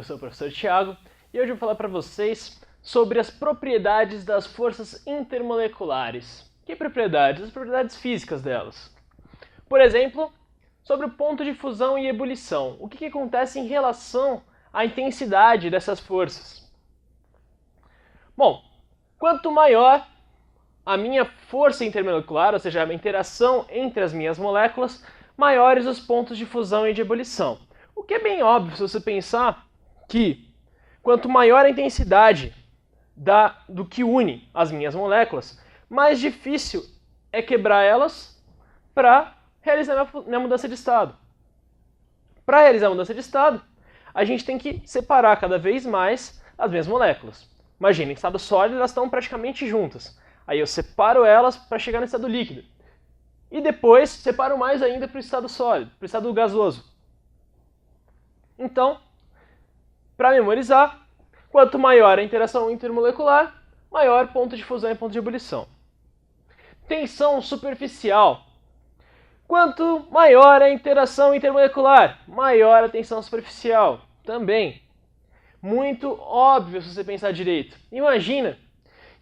eu sou o professor Thiago e hoje eu vou falar para vocês sobre as propriedades das forças intermoleculares. Que propriedades? As propriedades físicas delas. Por exemplo, sobre o ponto de fusão e ebulição. O que acontece em relação à intensidade dessas forças? Bom, quanto maior a minha força intermolecular, ou seja, a interação entre as minhas moléculas, maiores os pontos de fusão e de ebulição. O que é bem óbvio se você pensar que quanto maior a intensidade do que une as minhas moléculas, mais difícil é quebrar elas para realizar minha mudança de estado. Para realizar a mudança de estado, a gente tem que separar cada vez mais as minhas moléculas. Imagina, em estado sólido elas estão praticamente juntas. Aí eu separo elas para chegar no estado líquido. E depois separo mais ainda para o estado sólido, para o estado gasoso. Então, para memorizar, quanto maior a interação intermolecular, maior ponto de fusão e ponto de ebulição. Tensão superficial. Quanto maior a interação intermolecular, maior a tensão superficial. Também. Muito óbvio se você pensar direito. Imagina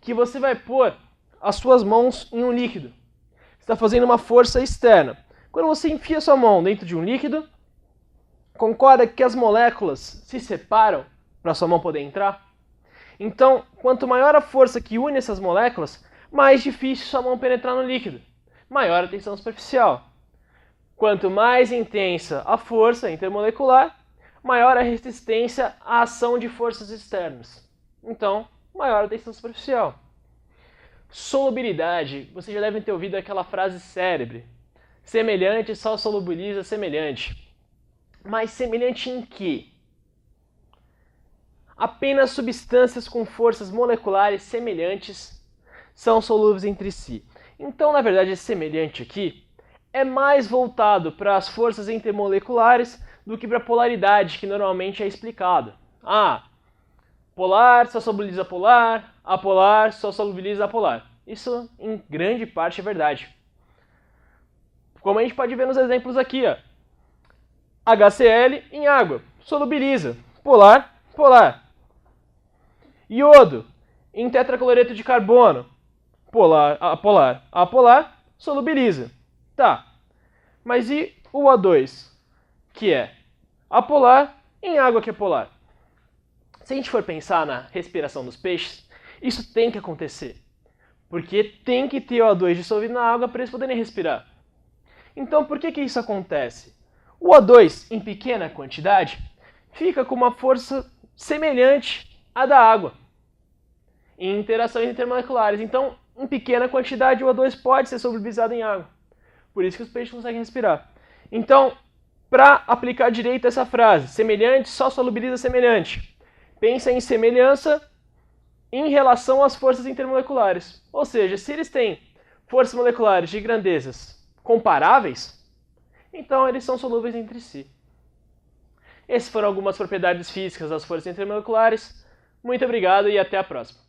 que você vai pôr as suas mãos em um líquido. Você está fazendo uma força externa. Quando você enfia sua mão dentro de um líquido, concorda que as moléculas se separam para sua mão poder entrar? Então, quanto maior a força que une essas moléculas, mais difícil sua mão penetrar no líquido. Maior a tensão superficial. Quanto mais intensa a força intermolecular, maior a resistência à ação de forças externas. Então, maior a tensão superficial. Solubilidade. Vocês já devem ter ouvido aquela frase célebre. Semelhante só solubiliza semelhante. Mas semelhante em quê? Apenas substâncias com forças moleculares semelhantes são solúveis entre si. Então, na verdade, esse semelhante aqui é mais voltado para as forças intermoleculares do que para a polaridade, que normalmente é explicado. Polar só solubiliza polar, apolar só solubiliza apolar. Isso, em grande parte, é verdade. Como a gente pode ver nos exemplos aqui, ó. HCl em água, solubiliza. Polar, polar. Iodo em tetracloreto de carbono, polar, apolar. Apolar, solubiliza. Tá, mas e o O2, que é apolar em água que é polar? Se a gente for pensar na respiração dos peixes, isso tem que acontecer. Porque tem que ter O2 dissolvido na água para eles poderem respirar. Então, por que isso acontece? O O2, em pequena quantidade, fica com uma força semelhante à da água em interações intermoleculares. Então, em pequena quantidade, o O2 pode ser solubilizado em água. Por isso que os peixes conseguem respirar. Então, para aplicar direito essa frase, semelhante só solubiliza semelhante, pensa em semelhança em relação às forças intermoleculares. Ou seja, se eles têm forças moleculares de grandezas comparáveis, então eles são solúveis entre si. Essas foram algumas propriedades físicas das forças intermoleculares. Muito obrigado e até a próxima.